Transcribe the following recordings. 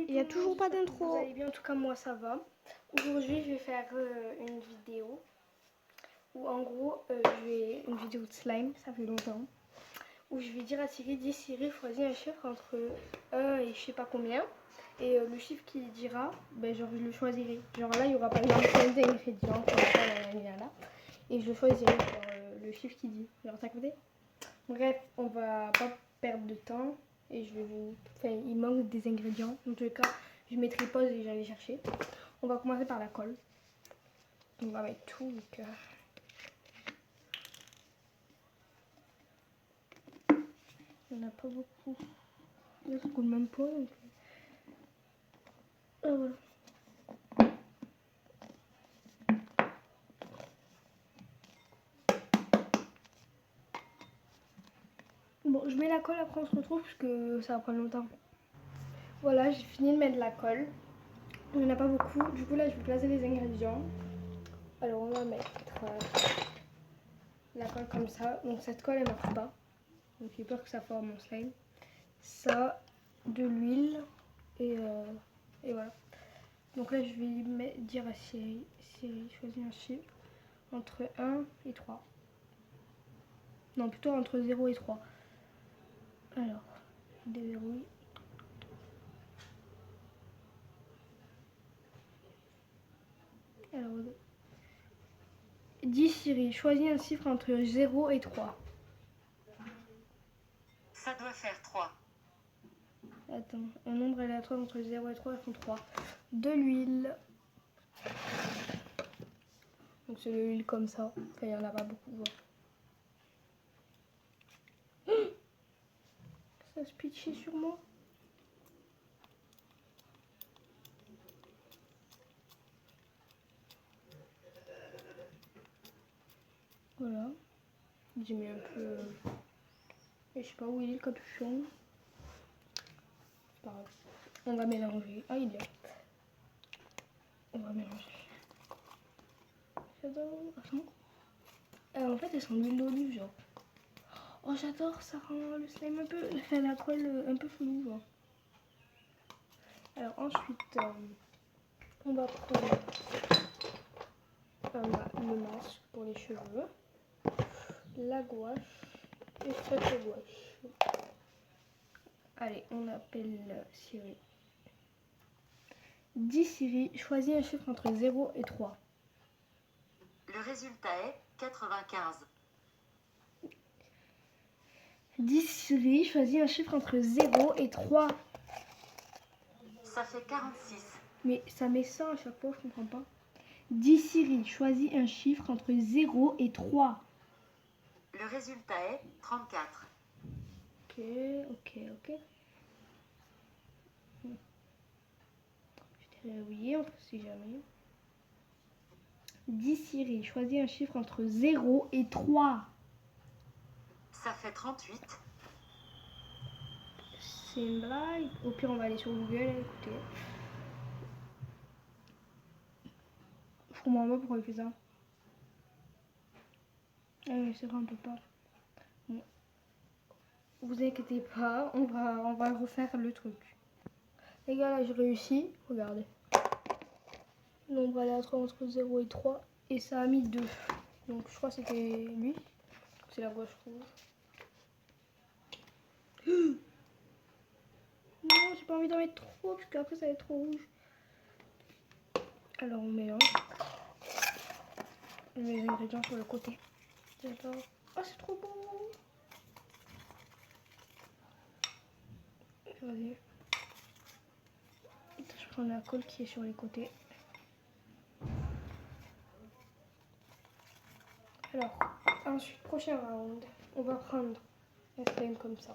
Il n'y a toujours pas d'intro. Vous allez bien, en tout cas moi ça va. Aujourd'hui je vais faire une vidéo où en gros une vidéo de slime, ça fait longtemps, où je vais dire à Siri, dis Siri choisis un chiffre entre 1 et je sais pas combien, et le chiffre qu'il dira, ben genre je le choisirai. Genre là il y aura par exemple plein d'ingrédients comme ça, là, et je le choisirai genre, le chiffre qu'il dit. Genre t'as compris? Bref, on va pas perdre de temps. Et je vais vous... Enfin, il manque des ingrédients. En tous les cas, je mettrai pause et j'allais chercher. On va commencer par la colle. On va mettre tout. Donc, il n'y en a pas beaucoup. Là, ça coule même pas. Donc... Ah, voilà. Bon, je mets la colle, après on se retrouve parce que ça va prendre longtemps. Voilà, j'ai fini de mettre la colle. Il n'y en a pas beaucoup. Du coup, là, je vais placer les ingrédients. Alors, on va mettre la colle comme ça. Donc, cette colle, elle ne marche pas. Donc, j'ai peur que ça forme mon slime. Ça, de l'huile et voilà. Donc là, je vais dire à Siri, choisis un chiffre entre 1 et 3. Non, plutôt entre 0 et 3. Alors, déverrouille. Alors, dis Siri, choisis un chiffre entre 0 et 3. Ça doit faire 3. Attends, un nombre aléatoire entre 0 et 3 font 3. De l'huile. Donc c'est de l'huile comme ça. Enfin, il n'y en a pas beaucoup. Ça se pitchait sur moi. Voilà. J'ai mis un peu... Et je sais pas où il est le capuchon. C'est pas grave. On va mélanger. Ah, il est là. On va mélanger. J'adore. Attends. En fait, elles sont de l'huile d'olive, genre. Oh, j'adore. Ça rend le slime un peu... Enfin, la colle un peu flou, genre. Alors, ensuite, on va prendre le masque pour les cheveux. La gouache. Et cette gouache. Allez, on appelle Siri. Dis Siri, choisis un chiffre entre 0 et 3. Le résultat est 95. Dis Siri, choisis un chiffre entre 0 et 3. Ça fait 46. Mais ça met ça à chaque fois, je comprends pas. Dis Siri, choisis un chiffre entre 0 et 3. Le résultat est 34. Ok. Je vais verrouiller, on sait jamais. Dis Siri, choisis un chiffre entre 0 et 3. Ça fait 38. C'est une blague. Au pire, on va aller sur Google, écoutez. Je comprends pas pourquoi il fait ça. Ah oui, c'est vrai, on peut pas. Bon. Vous inquiétez pas, on va refaire le truc. Les gars, là, j'ai réussi. Regardez. Nombre aléatoire entre 0 et 3. Et ça a mis 2. Donc, je crois que c'était lui. C'est la gouache rouge. Non, j'ai pas envie d'en mettre trop, parce qu'après, ça va être trop rouge. Alors, on mélange. On met les ingrédients sur le côté. J'adore. Oh, c'est trop beau. Regardez. Je prends la colle qui est sur les côtés. Alors, ensuite, prochain round, on va prendre un slime comme ça.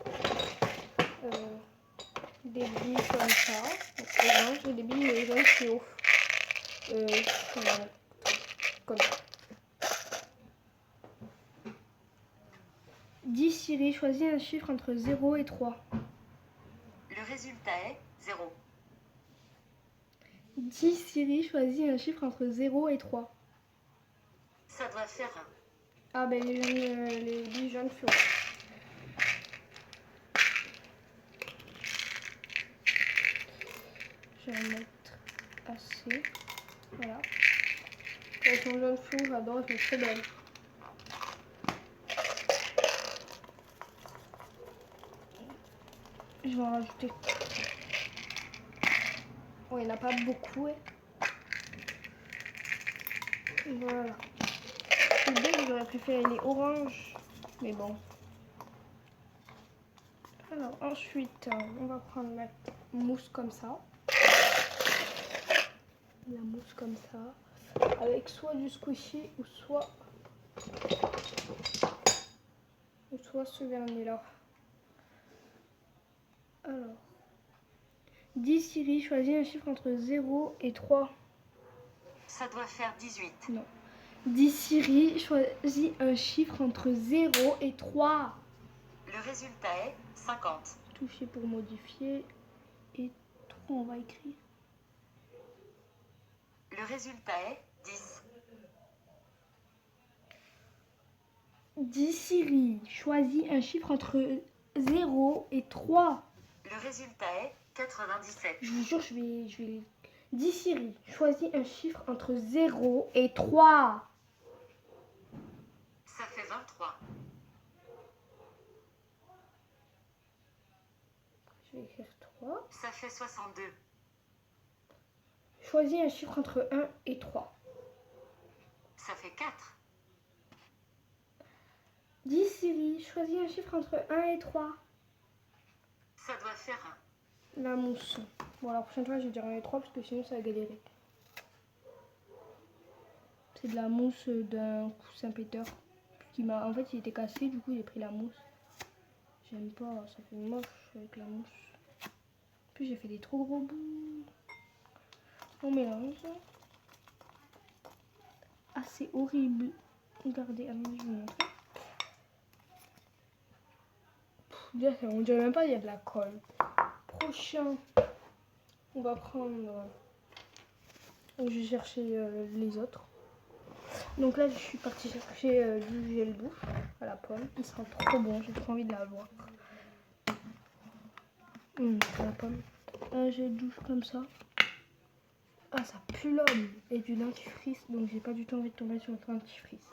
Des billes comme ça. Donc, orange et des billes jaunes fluo. Voilà. Comme ça. Dis Siri, choisis un chiffre entre 0 et 3. Le résultat est 0. Dis Siri, choisis un chiffre entre 0 et 3. Ça doit faire 1. Ah ben les billes jaunes fluo. Je vais en mettre assez. Voilà. Elles sont jaune fou, j'adore, elles sont très belles. Je vais en rajouter. Oh, il n'y en a pas beaucoup, ouais. Voilà. Les deux, j'aurais préféré les oranges. Mais bon. Alors, ensuite, on va prendre la mousse comme ça. La mousse comme ça. Avec soit du squishy ou soit ce vernis-là. Alors. 10 Siri, choisis un chiffre entre 0 et 3. Ça doit faire 18. Non. 10 Siri, choisis un chiffre entre 0 et 3. Le résultat est 50. Toucher pour modifier. Et 3, on va écrire. Le résultat est 10. 10 Siri, choisis un chiffre entre 0 et 3. Le résultat est 97. Je vous jure, je vais... 10 Siri, choisis un chiffre entre 0 et 3. Ça fait 23. Je vais écrire 3. Ça fait 62. Choisis un chiffre entre 1 et 3. Ça fait 4. 10 Siri, choisis un chiffre entre 1 et 3. Ça doit faire 1. La mousse. Bon, la prochaine fois, je vais dire 1 et 3 parce que sinon, ça va galérer. C'est de la mousse d'un coussin péteur. En fait, il était cassé, du coup, j'ai pris la mousse. J'aime pas, ça fait moche avec la mousse. Puis j'ai fait des trop gros bouts. On mélange. Ah, c'est horrible. Regardez, je vais vous montrer. Déjà, on dirait même pas, il y a de la colle. Prochain, on va prendre. Je vais chercher les autres. Donc là, je suis partie chercher du gel douche à la pomme. Il sent trop bon, j'ai trop envie de l'avoir. La pomme. Un gel douche comme ça. Ah, ça pue l'homme. Et du dentifrice, donc j'ai pas du tout envie de tomber sur le dentifrice.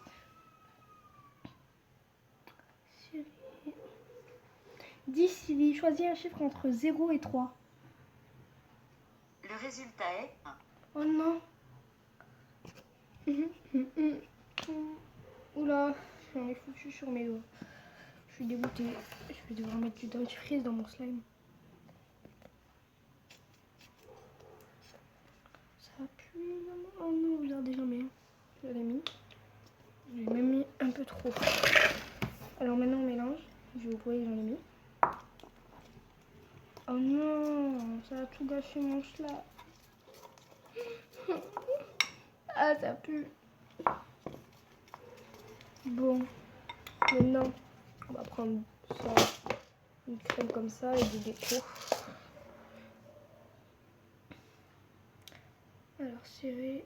Siri. 10 Siri, choisis un chiffre entre 0 et 3. Le résultat est 1. Oh non. Oula, j'en ai foutu sur mes doigts. Je suis dégoûtée. Je vais devoir mettre du dentifrice dans mon slime. Ça pue, maman. Oh non, regardez, j'en mets un. Je l'ai mis. J'ai même mis un peu trop. Alors maintenant on mélange. Je vais ouvrir, j'en ai mis. Oh non, ça a tout gâché mon slime. Ah, ça pue. Bon, maintenant, on va prendre ça, une crème comme ça et des décos. Alors, Siri.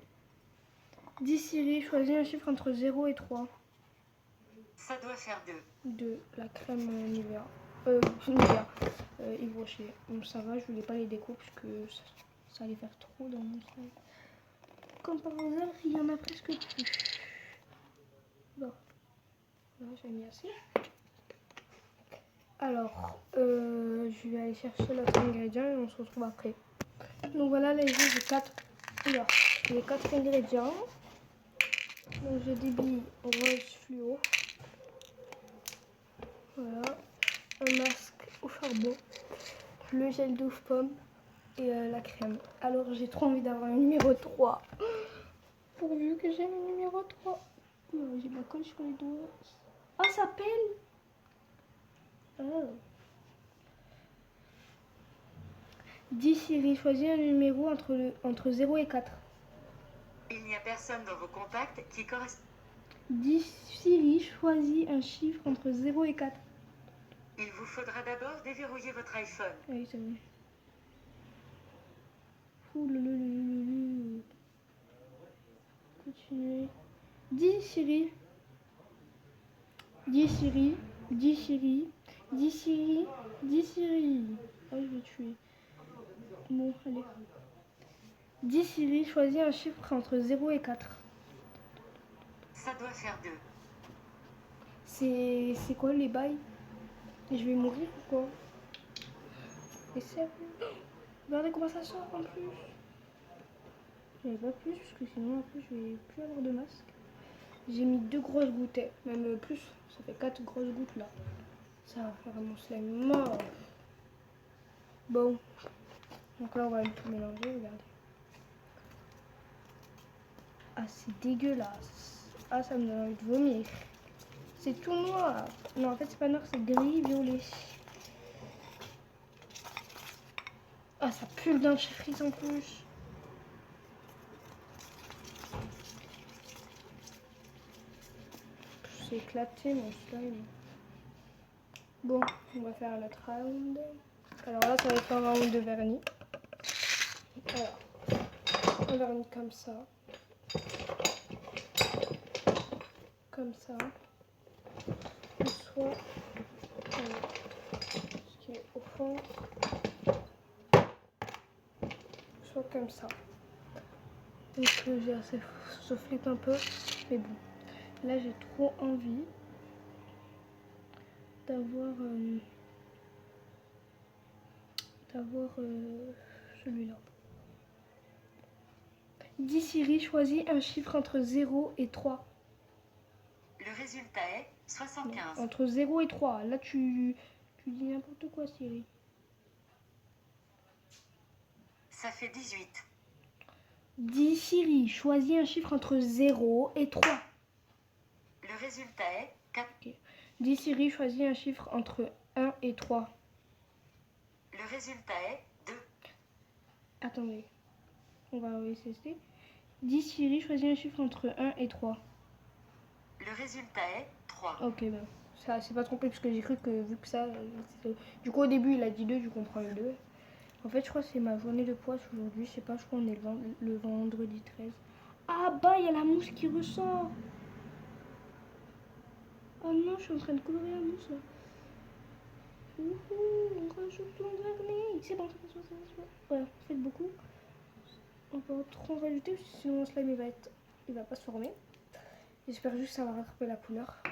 10 Siri, choisis un chiffre entre 0 et 3. Ça doit faire 2. 2, la crème Nivea. Nivea. Yves Rocher. Bon, ça va, je voulais pas les décos parce que ça allait faire trop dans mon slime. Comme par hasard, il y en a presque plus. Bon. Là, j'ai mis assez. Alors, je vais aller chercher l'autre ingrédient et on se retrouve après. Donc voilà, là, j'ai 4 ingrédients. Donc j'ai des billes rose fluo. Voilà. Un masque au charbon. Le gel douche pomme et la crème. Alors j'ai trop envie d'avoir le numéro 3. Pourvu que j'ai le numéro 3. J'ai de la colle sur les doigts. Ah, ça pèle. Oh. 10 Siri, choisis un numéro entre 0 et 4. Il n'y a personne dans vos contacts qui correspond. 10 Siri, choisis un chiffre entre 0 et 4. Il vous faudra d'abord déverrouiller votre iPhone. Oui, c'est vrai. Ouh. Continuez. 10 Siri. 10 Siri. 10 Siri. 10 Siri. 10 Siri. Ah, je vais tuer. Bon, allez. Dis Siri, choisis un chiffre entre 0 et 4. Ça doit faire 2. C'est quoi les bails? Je vais mourir ou quoi? Et sérieux? Regardez comment ça sort en plus. J'avais pas plus parce que sinon après je vais plus avoir de masque. J'ai mis 2 grosses gouttes, même plus. Ça fait 4 grosses gouttes là. Ça va faire mon slime mort. Bon. Donc là on va tout mélanger, regardez. Ah c'est dégueulasse. Ah ça me donne envie de vomir. C'est tout noir. Non en fait c'est pas noir, c'est gris, violet. Ah ça pue le dentifrice en plus. C'est éclaté mon slime. Bon, on va faire notre round. Alors là ça va être un round de vernis. Voilà. Un vernis comme ça. Comme ça. Soit ce qui est au fond. Soit comme ça. Donc j'ai assez soufflé un peu. Mais bon. Là j'ai trop envie d'avoir celui-là. Dis Siri, choisis un chiffre entre 0 et 3. Le résultat est 75. Non, entre 0 et 3. Là tu dis n'importe quoi Siri. Ça fait 18. Dis Siri, choisis un chiffre entre 0 et 3. Le résultat est 4. Okay. Dis Siri, choisis un chiffre entre 1 et 3. Le résultat est 2. Attendez, on va essayer. Dis Siri, choisis un chiffre entre 1 et 3. Le résultat est 3. Ok, ben, ça c'est pas trompé parce que j'ai cru que vu que ça... Du coup au début il a dit 2, je comprends le 2. En fait je crois que c'est ma journée de poisse aujourd'hui, je sais pas, je crois qu'on est le vendredi 13. Ah bah il y a la mousse qui ressort. Oh non, je suis en train de colorer la mousse là. Ouhou, on rajoute ton vernis. C'est bon, c'est bon. Voilà, faites beaucoup. On peut trop en rajouter parce que sinon le slime il va pas se former. J'espère juste que ça va rattraper la couleur.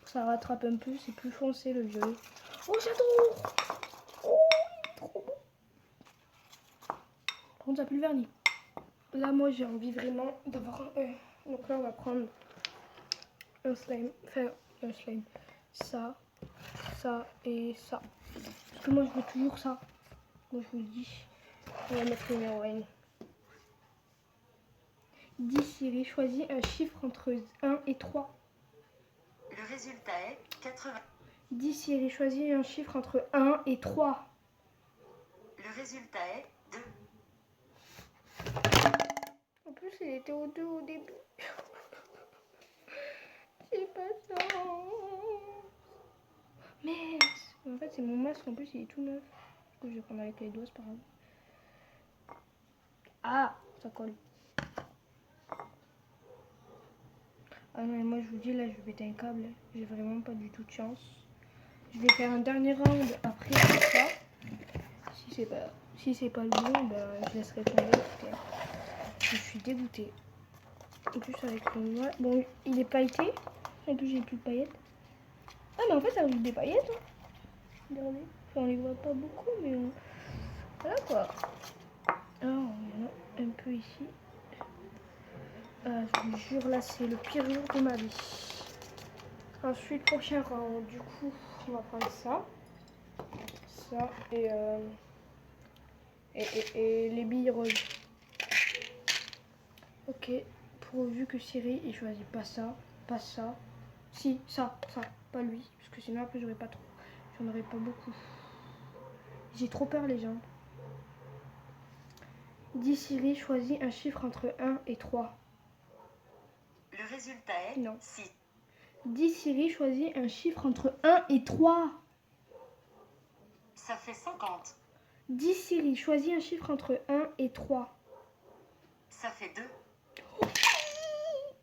Ça rattrape un peu, c'est plus foncé le violet. Oh j'adore. Oh il est trop beau. Par contre ça pue le vernis. Là moi j'ai envie vraiment d'avoir un... Donc là on va prendre un slime. Enfin un slime. Ça et ça. Parce que moi je veux toujours ça. Moi je vous le dis. On va mettre une héroïne. Dis Siri, choisis un chiffre entre 1 et 3. Le résultat est 80. Dis Siri, choisis un chiffre entre 1 et 3. Le résultat est 2. En plus, il était au 2 au début. C'est pas ça. Merde. En fait, c'est mon masque. En plus, il est tout neuf. Du coup, je vais prendre avec les doigts, c'est pas grave. Ah, ça colle. Ah non, mais moi, je vous dis, là, je vais péter un câble. J'ai vraiment pas du tout de chance. Je vais faire un dernier round après ça. Si c'est pas le bon, ben, je laisserai tomber. Je suis dégoûtée. En plus avec le noir. Bon, il est pailleté. En plus j'ai plus de paillettes. Ah mais en fait ça rajoute des paillettes. Hein. Regardez. Enfin, on les voit pas beaucoup mais voilà quoi. Ah, il y en a un peu ici. Ah, je vous jure là c'est le pire jour de ma vie. Ensuite prochain round. Du coup on va prendre ça. Ça et les billes roses. Ok, pourvu que Siri il choisit pas ça, pas ça. Si, ça, pas lui. Parce que sinon après j'aurais pas trop. J'en aurais pas beaucoup. J'ai trop peur les gens. Dis Siri, choisis un chiffre entre 1 et 3. Le résultat est Non. 6. Dis Siri, choisis un chiffre entre 1 et 3. Ça fait 50. Dis Siri, choisis un chiffre entre 1 et 3. Ça fait 2.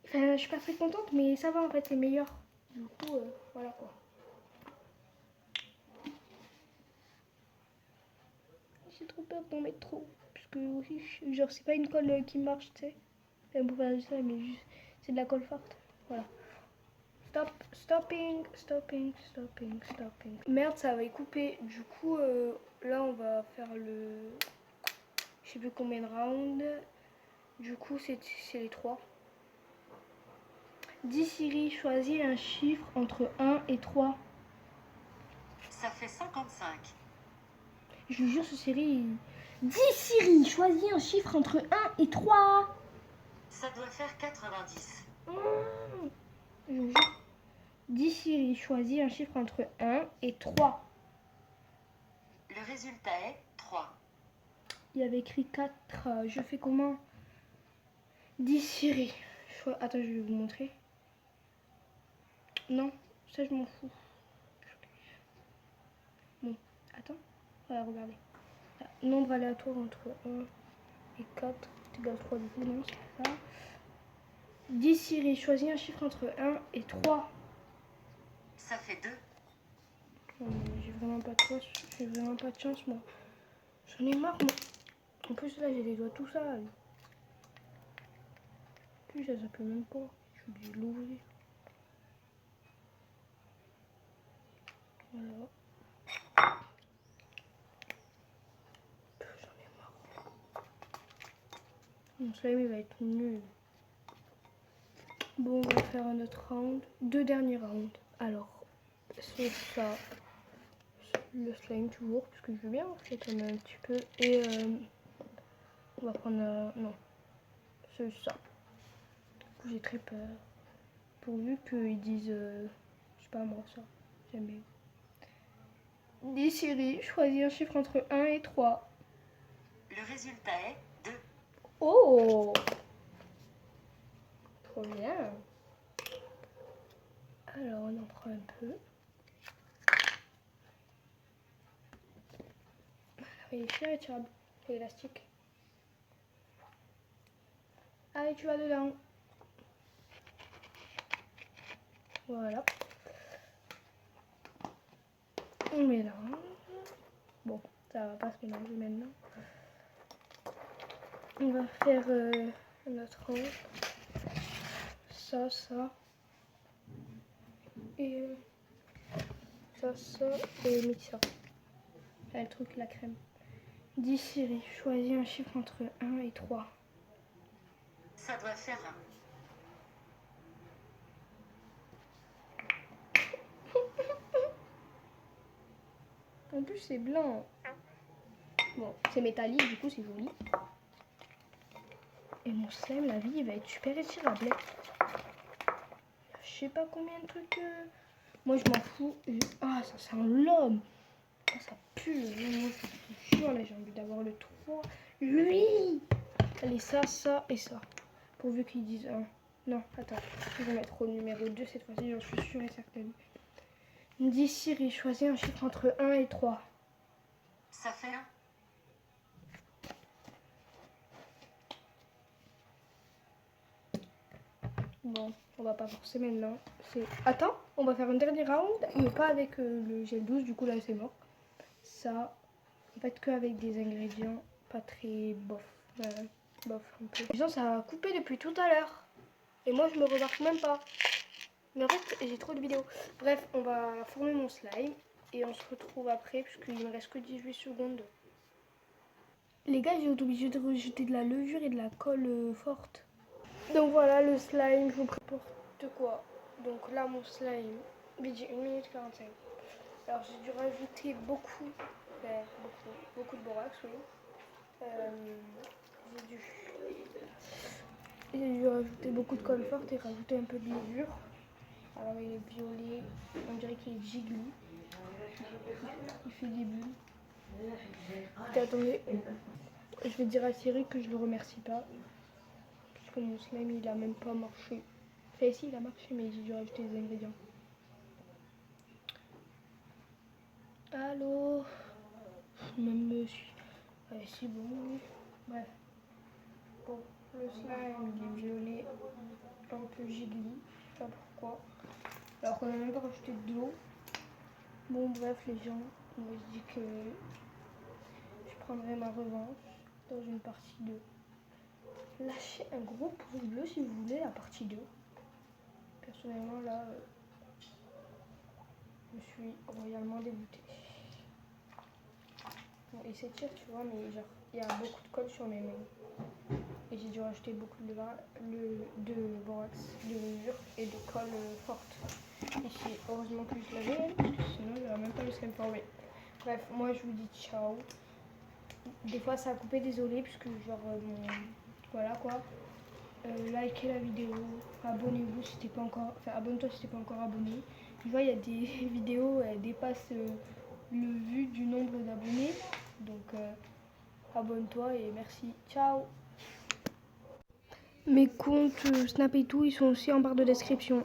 Enfin, je suis pas très contente, mais ça va en fait, c'est meilleur. Du coup, voilà quoi. j'ai trop peur d'en mettre trop. Parce que aussi, genre, c'est pas une colle qui marche, tu sais. Enfin, pour faire ça, mais juste, c'est de la colle forte. Voilà. Stopping. Merde, ça avait coupé. Du coup, là, on va faire le... Je sais plus combien de rounds. Du coup, c'est les 3. Dis Siri, choisis un chiffre entre 1 et 3. Ça fait 55. Je lui jure, ce Siri... Dis Siri, choisis un chiffre entre 1 et 3. Ça doit faire 90. Je vous jure. Dis Siri, choisis un chiffre entre 1 et 3. Le résultat est 3. Il y avait écrit 4. Je fais comment? Dis Siri. Attends, je vais vous montrer. Non, ça je m'en fous. Bon, attends. Voilà, regardez. Nombre aléatoire entre 1 et 4 est égal à 3 du coup, non, c'est pas ça. Dis Siri, choisis un chiffre entre 1 et 3. Ça fait 2. Non, mais j'ai vraiment pas de chance. J'ai vraiment pas de chance, moi. J'en ai marre, moi. En plus, là, j'ai les doigts tout sales. En plus, ça s'appelle même pas. Je suis obligée de l'ouvrir. Voilà. J'en ai marre. Mon slime, il va être nul. Bon, on va faire un autre round. 2 derniers rounds. Alors, c'est ça. Le slime toujours, parce que je veux bien en fait quand même un petit peu. Et on va prendre un... Non, c'est ça. J'ai très peur. Pourvu qu'ils disent... je sais pas moi ça. J'aime bien. Dis Siri, choisis un chiffre entre 1 et 3. Le résultat est 2. Oh! Trop bien. Alors on en prend un peu. Il est fier et tirable. C'est élastique. Allez, tu vas dedans. Voilà. On mélange. Bon, ça va pas se mélanger maintenant. On va faire notre rang. Ça. Et ça. Et mix ça. Le truc, la crème. Dis Siri, choisis un chiffre entre 1 et 3. Ça doit faire 1. En plus, c'est blanc. Bon, c'est métallique, du coup, c'est joli. Et mon slime, la vie, il va être super étirable. Je sais pas combien de trucs. Moi, je m'en fous. Ah, ça sent l'homme. Ah, ça pue. Moi, je te jure, là, j'ai envie d'avoir le 3. Lui. Allez, ça et ça. Pourvu qu'ils disent 1. Non, attends. Je vais mettre au numéro 2 cette fois-ci, j'en suis sûre et certaine. Dis Siri, choisis un chiffre entre 1 et 3. Ça fait 1. Bon, on va pas forcer maintenant. Attends, on va faire un dernier round, mais pas avec le gel douce, du coup là c'est mort. Ça, en fait que avec des ingrédients pas très bof. Bof un peu. Disons, ça a coupé depuis tout à l'heure. Et moi je me remarque même pas. Mais en fait j'ai trop de vidéos. Bref, on va former mon slime. Et on se retrouve après, puisqu'il me reste que 18 secondes. Les gars, j'ai été obligée de rejeter de la levure et de la colle forte. Donc voilà le slime, je vous prépare de quoi. Donc là mon slime, il dit 1 minute 45. Alors j'ai dû rajouter beaucoup de borax, oui. J'ai dû rajouter beaucoup de colle forte et rajouter un peu de levure. Alors il est violet, on dirait qu'il est jiggly. Il fait des bulles. Et attendez, je vais dire à Siri que je le remercie pas. Puisque mon slime il a même pas marché. Enfin si il a marché mais j'ai dû rajouter des ingrédients. Allô? Même monsieur. Ouais, c'est bon, oui. Bref. Bon, le slime il est violet, un peu jiggly, je sais pas pourquoi. Alors qu'on a même pas rajouté de l'eau. Bon, bref, les gens, moi je dis que je prendrai ma revanche dans une partie 2. Lâchez un gros pouce bleu si vous voulez la partie 2. Personnellement là, je suis royalement dégoûtée. Bon, il s'étire, tu vois, mais genre il y a beaucoup de colle sur mes mains. Et j'ai dû rajouter beaucoup de borax, de levure et de colle forte. Ici, heureusement que je l'avais, sinon j'aurais même pas le slime formé. Bref, moi je vous dis ciao. Des fois ça a coupé, désolé, puisque genre voilà quoi. Likez la vidéo, abonnez-vous si t'es pas encore, enfin abonne-toi si t'es pas encore abonné. Tu vois, il y a des vidéos, elles dépassent le vu du nombre d'abonnés, donc abonne-toi et merci, ciao. Mes comptes Snap et tout, ils sont aussi en barre de description.